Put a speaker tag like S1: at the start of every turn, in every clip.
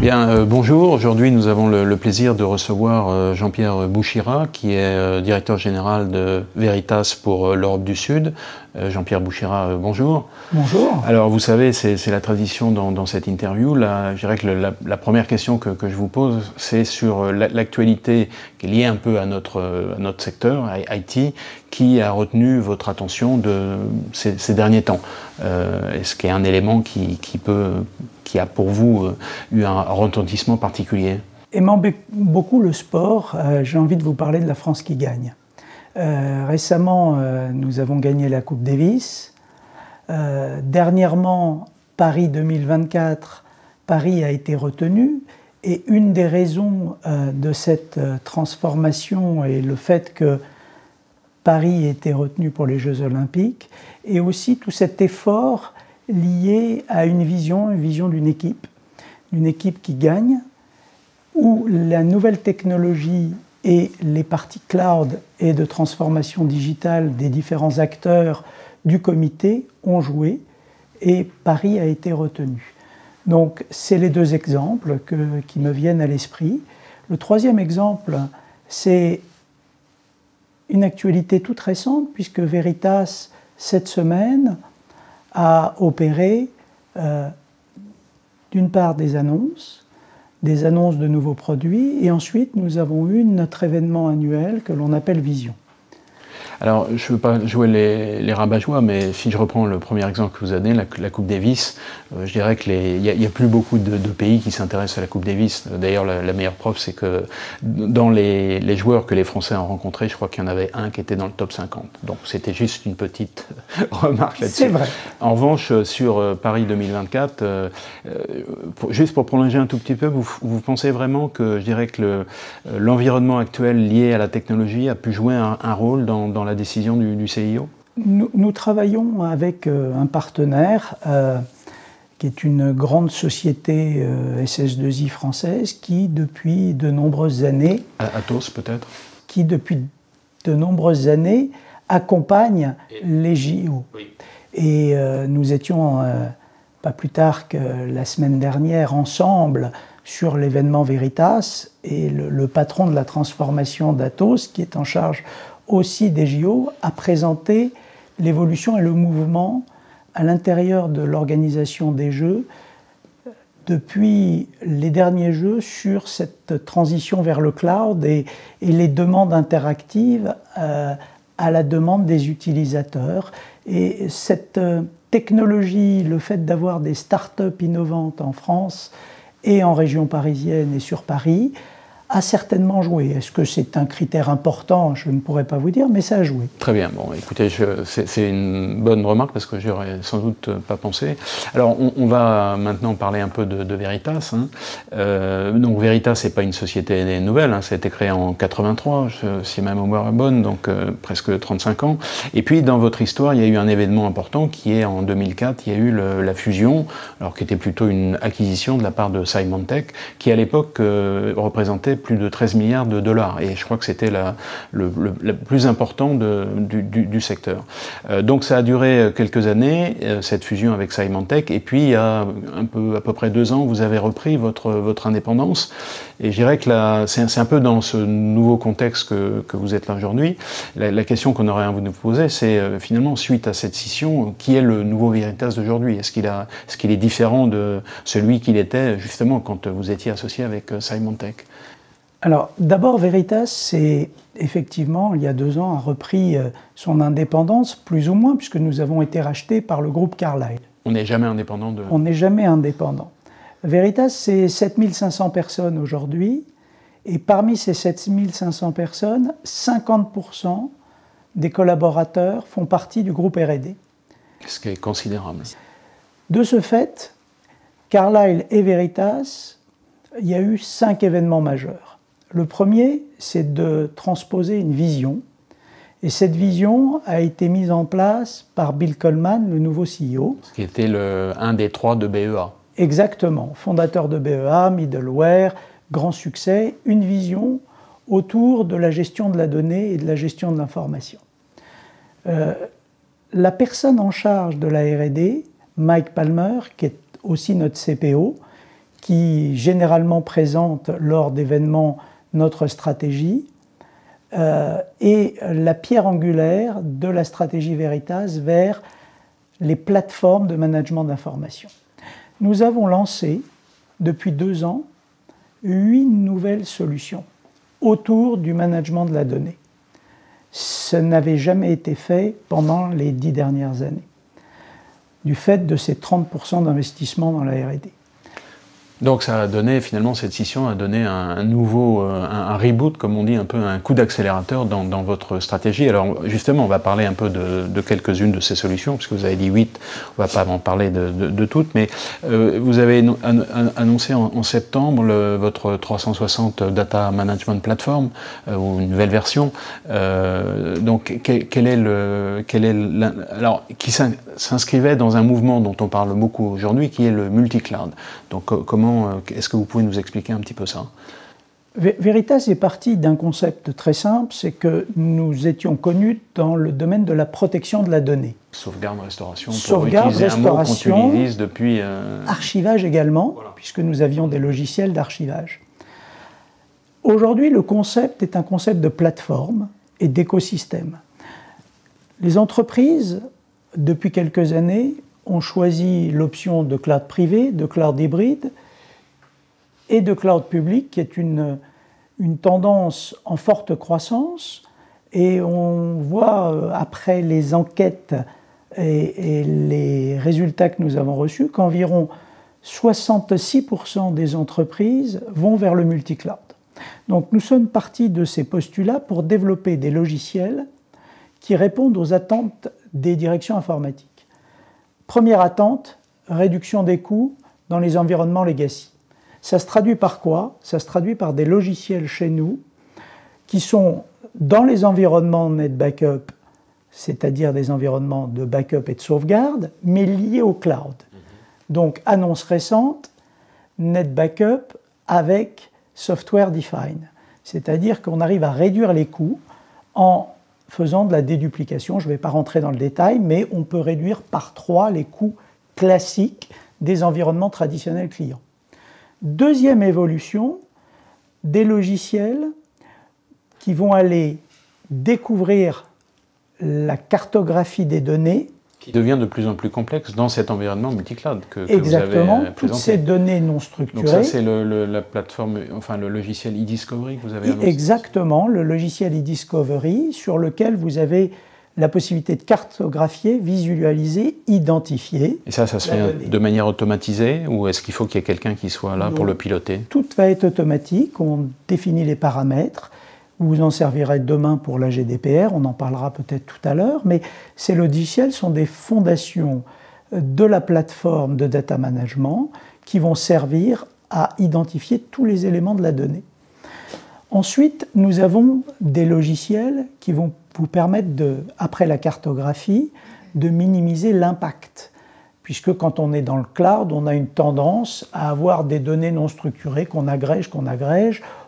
S1: Bien, bonjour. Aujourd'hui, nous avons le plaisir de recevoir Jean-Pierre Bouchira, qui est directeur général de Veritas pour l'Europe du Sud. Jean-Pierre Bouchira, bonjour.
S2: Bonjour.
S1: Alors, vous savez, c'est la tradition dans cette interview. Là, je dirais que la première question que je vous pose, c'est sur l'actualité qui est liée un peu à notre secteur, IT, qui a retenu votre attention de ces derniers temps. Est-ce qu'il y a un élément qui a pour vous eu un retentissement particulier?
S2: Aimant beaucoup le sport, j'ai envie de vous parler de la France qui gagne. Récemment, nous avons gagné la Coupe Davis. Dernièrement, Paris 2024, Paris a été retenu. Et une des raisons de cette transformation est le fait que Paris ait été retenu pour les Jeux Olympiques, et aussi tout cet effort lié à une vision d'une équipe qui gagne, où la nouvelle technologie et les parties cloud et de transformation digitale des différents acteurs du comité ont joué, et Paris a été retenu. Donc c'est les deux exemples qui me viennent à l'esprit. Le troisième exemple, c'est une actualité toute récente, puisque Veritas, cette semaine, a opéré d'une part des annonces de nouveaux produits, et ensuite nous avons eu notre événement annuel que l'on appelle Vision.
S1: Alors, je ne veux pas jouer les rabat-joie, mais si je reprends le premier exemple que vous avez, la Coupe Davis, je dirais qu'il n'y a plus beaucoup de pays qui s'intéressent à la Coupe Davis. D'ailleurs, la meilleure preuve, c'est que dans les joueurs que les Français ont rencontrés, je crois qu'il y en avait un qui était dans le top 50. Donc, c'était juste une petite remarque là-dessus.
S2: C'est vrai.
S1: En revanche, sur Paris 2024, juste pour prolonger un tout petit peu, vous pensez vraiment que, je dirais que l'environnement actuel lié à la technologie a pu jouer un rôle dans la décision du CIO?
S2: Nous travaillons avec un partenaire qui est une grande société SS2I française qui, depuis de nombreuses années...
S1: Atos, peut-être?
S2: Qui, depuis de nombreuses années, accompagne les JO. Oui. Et nous étions, pas plus tard que la semaine dernière, ensemble sur l'événement Veritas, et le patron de la transformation d'Atos, qui est en charge aussi des JO, a présenté l'évolution et le mouvement à l'intérieur de l'organisation des Jeux depuis les derniers Jeux sur cette transition vers le cloud et les demandes interactives à la demande des utilisateurs. Et cette technologie, le fait d'avoir des startups innovantes en France et en région parisienne et sur Paris, a certainement joué. Est-ce que c'est un critère important? Je ne pourrais pas vous dire, mais ça a joué.
S1: Très bien. Bon, écoutez, c'est une bonne remarque parce que j'aurais sans doute pas pensé. Alors, on va maintenant parler un peu de Veritas. Hein. Donc, Veritas, c'est pas une société nouvelle. Hein. Ça a été créé en 83, si ma mémoire est bonne, donc presque 35 ans. Et puis, dans votre histoire, il y a eu un événement important qui est en 2004. Il y a eu la fusion, alors qui était plutôt une acquisition de la part de Symantec, qui à l'époque représentait plus de 13 milliards de dollars, et je crois que c'était le plus important du secteur. Donc ça a duré quelques années, cette fusion avec Symantec, et puis il y a à peu près 2 ans, vous avez repris votre indépendance, et je dirais que c'est un peu dans ce nouveau contexte que vous êtes là aujourd'hui. La question qu'on aurait à vous poser, c'est finalement, suite à cette scission, qui est le nouveau Veritas d'aujourd'hui? Est-ce qu'il est différent de celui qu'il était justement quand vous étiez associé avec Symantec?
S2: Alors, d'abord, Veritas, c'est effectivement, il y a 2 ans, a repris son indépendance, plus ou moins, puisque nous avons été rachetés par le groupe Carlyle.
S1: On n'est jamais indépendant de...
S2: On n'est jamais indépendant. Veritas, c'est 7500 personnes aujourd'hui, et parmi ces 7500 personnes, 50% des collaborateurs font partie du groupe R&D.
S1: Ce qui est considérable.
S2: De ce fait, Carlyle et Veritas, il y a eu 5 événements majeurs. Le premier, c'est de transposer une vision. Et cette vision a été mise en place par Bill Coleman, le nouveau CEO.
S1: Qui était un des 3 de BEA.
S2: Exactement. Fondateur de BEA, middleware, grand succès. Une vision autour de la gestion de la donnée et de la gestion de l'information. La personne en charge de la R&D, Mike Palmer, qui est aussi notre CPO, qui généralement présente lors d'événements notre stratégie, est la pierre angulaire de la stratégie Veritas vers les plateformes de management d'information. Nous avons lancé, depuis 2 ans, 8 nouvelles solutions autour du management de la donnée. Ça n'avait jamais été fait pendant les 10 dernières années, du fait de ces 30% d'investissement dans la R&D.
S1: Donc ça a donné, finalement, cette scission a donné un nouveau, un reboot, comme on dit, un peu un coup d'accélérateur dans votre stratégie. Alors justement, on va parler un peu de quelques-unes de ces solutions, puisque vous avez dit 8, on ne va pas en parler de toutes, mais vous avez annoncé en septembre votre 360 Data Management Platform, ou une nouvelle version. Donc alors, qui s'inscrivait dans un mouvement dont on parle beaucoup aujourd'hui, qui est le multi-cloud. Donc est-ce que vous pouvez nous expliquer un petit peu ça?
S2: Veritas est parti d'un concept très simple, c'est que nous étions connus dans le domaine de la protection de la donnée.
S1: Sauvegarde, restauration,
S2: sauvegarde,
S1: utiliser
S2: restauration,
S1: un mot qu'on utilise depuis...
S2: Archivage également, voilà, puisque nous avions des logiciels d'archivage. Aujourd'hui, le concept est un concept de plateforme et d'écosystème. Les entreprises, depuis quelques années, ont choisi l'option de cloud privé, de cloud hybride, et de cloud public, qui est une tendance en forte croissance. Et on voit, après les enquêtes et les résultats que nous avons reçus, qu'environ 66% des entreprises vont vers le multi-cloud. Donc nous sommes partis de ces postulats pour développer des logiciels qui répondent aux attentes des directions informatiques. Première attente, réduction des coûts dans les environnements legacy. Ça se traduit par quoi? Ça se traduit par des logiciels chez nous qui sont dans les environnements NetBackup, c'est-à-dire des environnements de backup et de sauvegarde, mais liés au cloud. Donc, annonce récente, NetBackup avec Software Defined, c'est-à-dire qu'on arrive à réduire les coûts en faisant de la déduplication. Je ne vais pas rentrer dans le détail, mais on peut réduire par 3 les coûts classiques des environnements traditionnels clients. Deuxième évolution, des logiciels qui vont aller découvrir la cartographie des données.
S1: Qui devient de plus en plus complexe dans cet environnement multi-cloud que
S2: exactement,
S1: vous avez présenté.
S2: Toutes ces données non structurées.
S1: Donc ça, c'est la plateforme, enfin le logiciel eDiscovery que vous avez annoncé.
S2: Exactement, le logiciel eDiscovery sur lequel vous avez la possibilité de cartographier, visualiser, identifier.
S1: Et ça se fait de manière automatisée ou est-ce qu'il faut qu'il y ait quelqu'un qui soit là pour le piloter?
S2: Tout va être automatique, on définit les paramètres. Vous en servirez demain pour la GDPR, on en parlera peut-être tout à l'heure, mais ces logiciels sont des fondations de la plateforme de data management qui vont servir à identifier tous les éléments de la donnée. Ensuite, nous avons des logiciels qui vont vous permettre, après la cartographie, de minimiser l'impact. Puisque quand on est dans le cloud, on a une tendance à avoir des données non structurées qu'on agrège.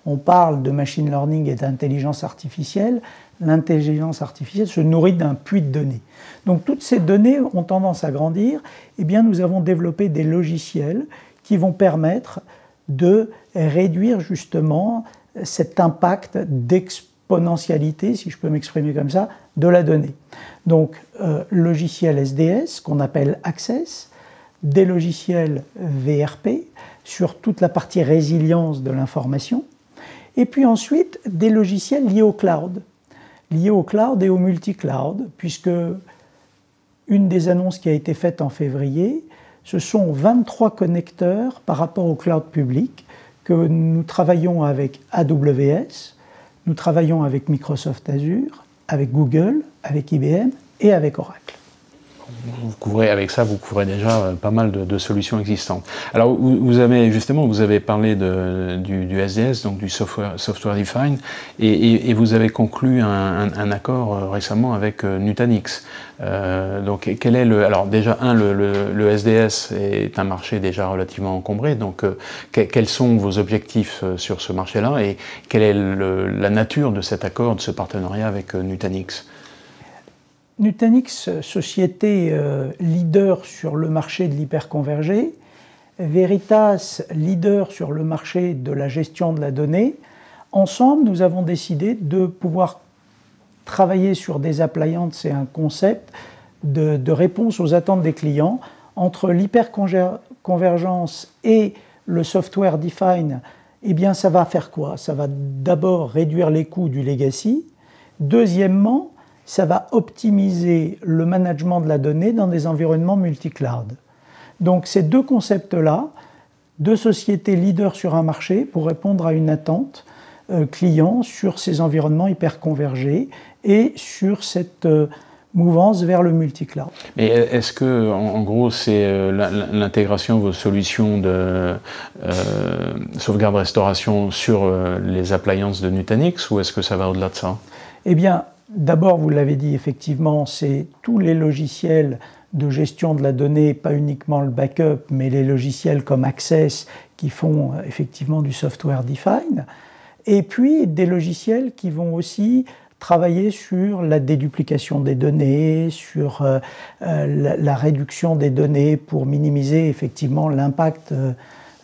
S2: On parle de machine learning et d'intelligence artificielle. L'intelligence artificielle se nourrit d'un puits de données. Donc toutes ces données ont tendance à grandir. Eh bien, nous avons développé des logiciels qui vont permettre de réduire justement cet impact d'exponentialité, si je peux m'exprimer comme ça, de la donnée. Donc, logiciel SDS, qu'on appelle Access, des logiciels VRP, sur toute la partie résilience de l'information, et puis ensuite, des logiciels liés au cloud et au multi-cloud, puisque une des annonces qui a été faite en février, ce sont 23 connecteurs par rapport au cloud public, que nous travaillons avec AWS, nous travaillons avec Microsoft Azure, avec Google, avec IBM et avec Oracle.
S1: Avec ça, vous couvrez déjà pas mal de solutions existantes. Alors, vous avez parlé du SDS, donc du Software Defined, et vous avez conclu un accord récemment avec Nutanix. Donc, quel est alors déjà, le SDS est un marché déjà relativement encombré, donc quels sont vos objectifs sur ce marché-là, et quelle est la nature de cet accord, de ce partenariat avec Nutanix?
S2: Nutanix, société leader sur le marché de l'hyperconvergé, Veritas, leader sur le marché de la gestion de la donnée, ensemble, nous avons décidé de pouvoir travailler sur des appliances, c'est un concept de réponse aux attentes des clients entre l'hyperconvergence et le software define. Eh bien, ça va faire quoi? Ça va d'abord réduire les coûts du legacy. Deuxièmement, ça va optimiser le management de la donnée dans des environnements multi-cloud. Donc, ces deux concepts-là, deux sociétés leaders sur un marché pour répondre à une attente client sur ces environnements hyperconvergés et sur cette mouvance vers le multi-cloud.
S1: Mais est-ce que, en gros, c'est l'intégration de vos solutions de sauvegarde-restauration sur les appliances de Nutanix, ou est-ce que ça va au-delà de ça?
S2: Eh bien, d'abord, vous l'avez dit, effectivement, c'est tous les logiciels de gestion de la donnée, pas uniquement le backup, mais les logiciels comme Access qui font effectivement du software define, et puis des logiciels qui vont aussi travailler sur la déduplication des données, sur la réduction des données pour minimiser effectivement l'impact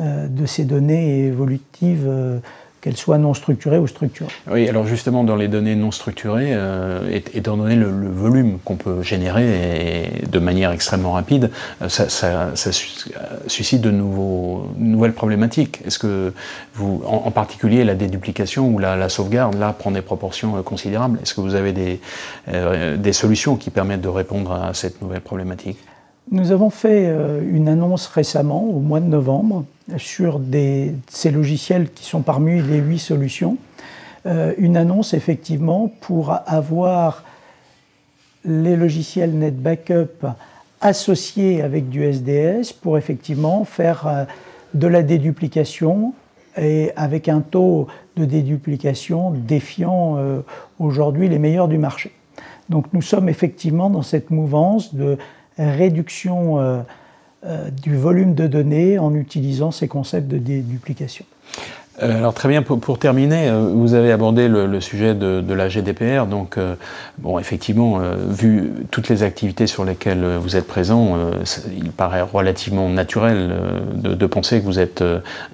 S2: de ces données évolutives, qu'elles soient non structurées ou structurées.
S1: Oui, alors justement, dans les données non structurées, étant donné le volume qu'on peut générer et de manière extrêmement rapide, ça suscite de nouvelles problématiques. Est-ce que vous, en particulier la déduplication ou la sauvegarde, là, prend des proportions considérables? Est-ce que vous avez des solutions qui permettent de répondre à cette nouvelle problématique?
S2: Nous avons fait une annonce récemment, au mois de novembre, sur ces logiciels qui sont parmi les 8 solutions. Une annonce effectivement pour avoir les logiciels NetBackup associés avec du SDS pour effectivement faire de la déduplication et avec un taux de déduplication défiant aujourd'hui les meilleurs du marché. Donc nous sommes effectivement dans cette mouvance de réduction du volume de données en utilisant ces concepts de déduplication.
S1: Alors très bien, pour terminer, vous avez abordé le sujet de la GDPR, donc bon, effectivement, vu toutes les activités sur lesquelles vous êtes présent, il paraît relativement naturel de penser que vous êtes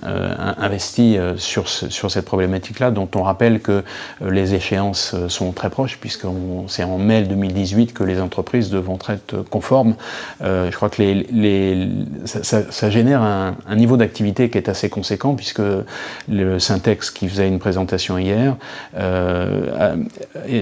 S1: investi sur cette problématique-là, dont on rappelle que les échéances sont très proches, puisque c'est en mai 2018 que les entreprises devront être conformes. Je crois que ça génère un niveau d'activité qui est assez conséquent, puisque le Syntex, qui faisait une présentation hier,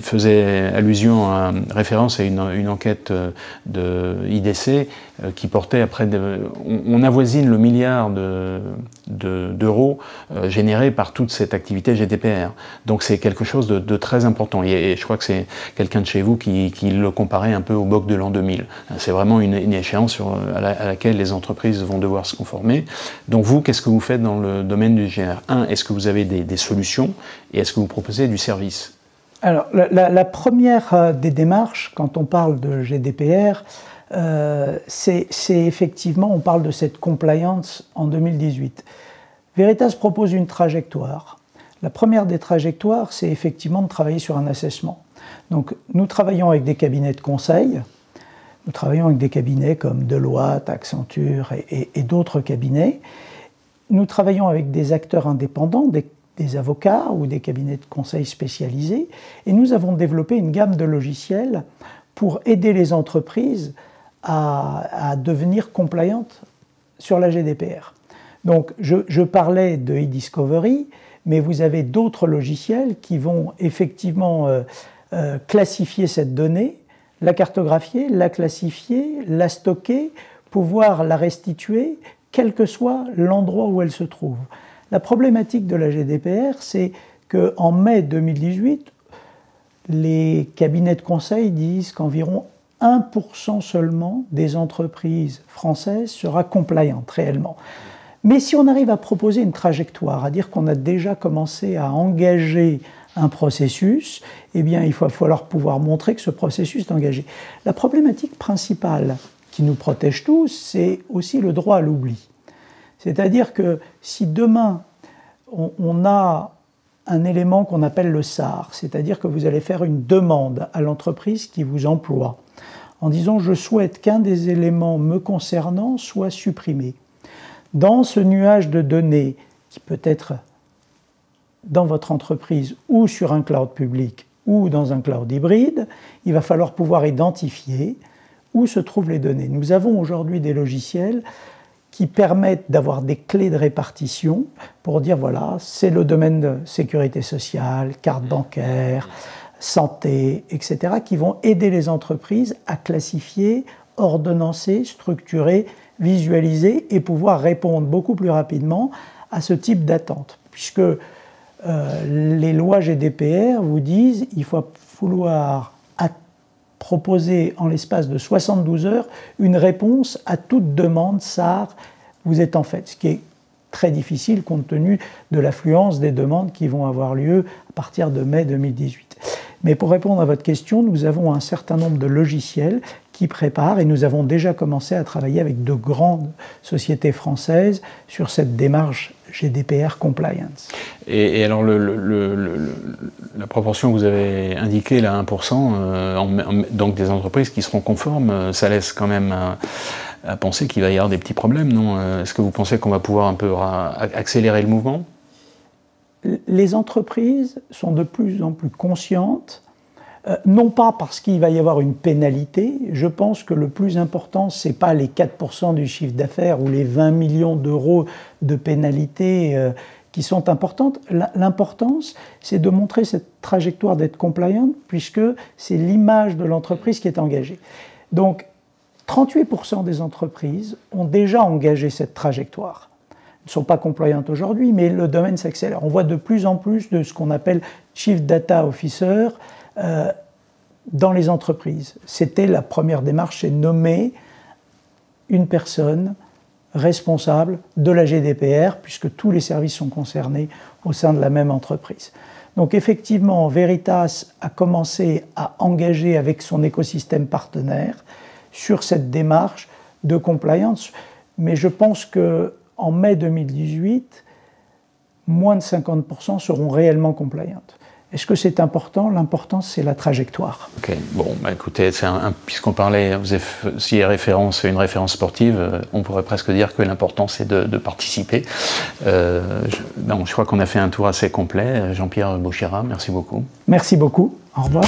S1: faisait allusion référence à une enquête de IDC qui portait après... On avoisine le milliard d'euros générés par toute cette activité GDPR. Donc c'est quelque chose de très important. Et je crois que c'est quelqu'un de chez vous qui le comparait un peu au BOC de l'an 2000. C'est vraiment une échéance à laquelle les entreprises vont devoir se conformer. Donc vous, qu'est-ce que vous faites dans le domaine du GDPR? Est-ce que vous avez des solutions et est-ce que vous proposez du service?
S2: Alors, la première des démarches, quand on parle de GDPR, c'est effectivement, on parle de cette compliance en 2018. Veritas propose une trajectoire. La première des trajectoires, c'est effectivement de travailler sur un assessment. Donc, nous travaillons avec des cabinets de conseil, nous travaillons avec des cabinets comme Deloitte, Accenture et d'autres cabinets. Nous travaillons avec des acteurs indépendants, des avocats ou des cabinets de conseil spécialisés, et nous avons développé une gamme de logiciels pour aider les entreprises à devenir compliantes sur la GDPR. Donc, je parlais de e-discovery, mais vous avez d'autres logiciels qui vont effectivement classifier cette donnée, la cartographier, la classifier, la stocker, pouvoir la restituer, quel que soit l'endroit où elle se trouve. La problématique de la GDPR, c'est qu'en mai 2018, les cabinets de conseil disent qu'environ 1% seulement des entreprises françaises sera compliant réellement. Mais si on arrive à proposer une trajectoire, à dire qu'on a déjà commencé à engager un processus, eh bien il va falloir pouvoir montrer que ce processus est engagé. La problématique principale qui nous protège tous, c'est aussi le droit à l'oubli. C'est-à-dire que si demain on a un élément qu'on appelle le SAR, c'est-à-dire que vous allez faire une demande à l'entreprise qui vous emploie, en disant « je souhaite qu'un des éléments me concernant soit supprimé ». Dans ce nuage de données, qui peut être dans votre entreprise ou sur un cloud public ou dans un cloud hybride, il va falloir pouvoir identifier où se trouvent les données. Nous avons aujourd'hui des logiciels qui permettent d'avoir des clés de répartition pour dire voilà, c'est le domaine de sécurité sociale, carte bancaire, santé, etc., qui vont aider les entreprises à classifier, ordonnancer, structurer, visualiser et pouvoir répondre beaucoup plus rapidement à ce type d'attente. Puisque les lois GDPR vous disent qu'il faut vouloir proposer en l'espace de 72 heures une réponse à toute demande SAR vous êtes en fait, ce qui est très difficile compte tenu de l'affluence des demandes qui vont avoir lieu à partir de mai 2018. Mais pour répondre à votre question, nous avons un certain nombre de logiciels qui préparent et nous avons déjà commencé à travailler avec de grandes sociétés françaises sur cette démarche GDPR Compliance.
S1: Et alors la proportion que vous avez indiquée, là 1%, donc des entreprises qui seront conformes, ça laisse quand même à penser qu'il va y avoir des petits problèmes, non? Est-ce que vous pensez qu'on va pouvoir un peu accélérer le mouvement?
S2: Les entreprises sont de plus en plus conscientes, non pas parce qu'il va y avoir une pénalité. Je pense que le plus important, ce n'est pas les 4% du chiffre d'affaires ou les 20 millions d'euros de pénalité qui sont importantes. L'importance, c'est de montrer cette trajectoire d'être compliant, puisque c'est l'image de l'entreprise qui est engagée. Donc, 38% des entreprises ont déjà engagé cette trajectoire. Ne sont pas compliantes aujourd'hui, mais le domaine s'accélère. On voit de plus en plus de ce qu'on appelle Chief Data Officer dans les entreprises. C'était la première démarche, c'est nommer une personne responsable de la GDPR, puisque tous les services sont concernés au sein de la même entreprise. Donc effectivement, Veritas a commencé à engager avec son écosystème partenaire sur cette démarche de compliance, mais je pense que en mai 2018, moins de 50% seront réellement compliantes. Est-ce que c'est important? L'important, c'est la trajectoire.
S1: Ok, bon, bah écoutez, puisqu'on parlait, vous avez une référence sportive, on pourrait presque dire que l'important, c'est de participer. Je crois qu'on a fait un tour assez complet. Jean-Pierre Boucheyra, merci beaucoup.
S2: Merci beaucoup. Au revoir.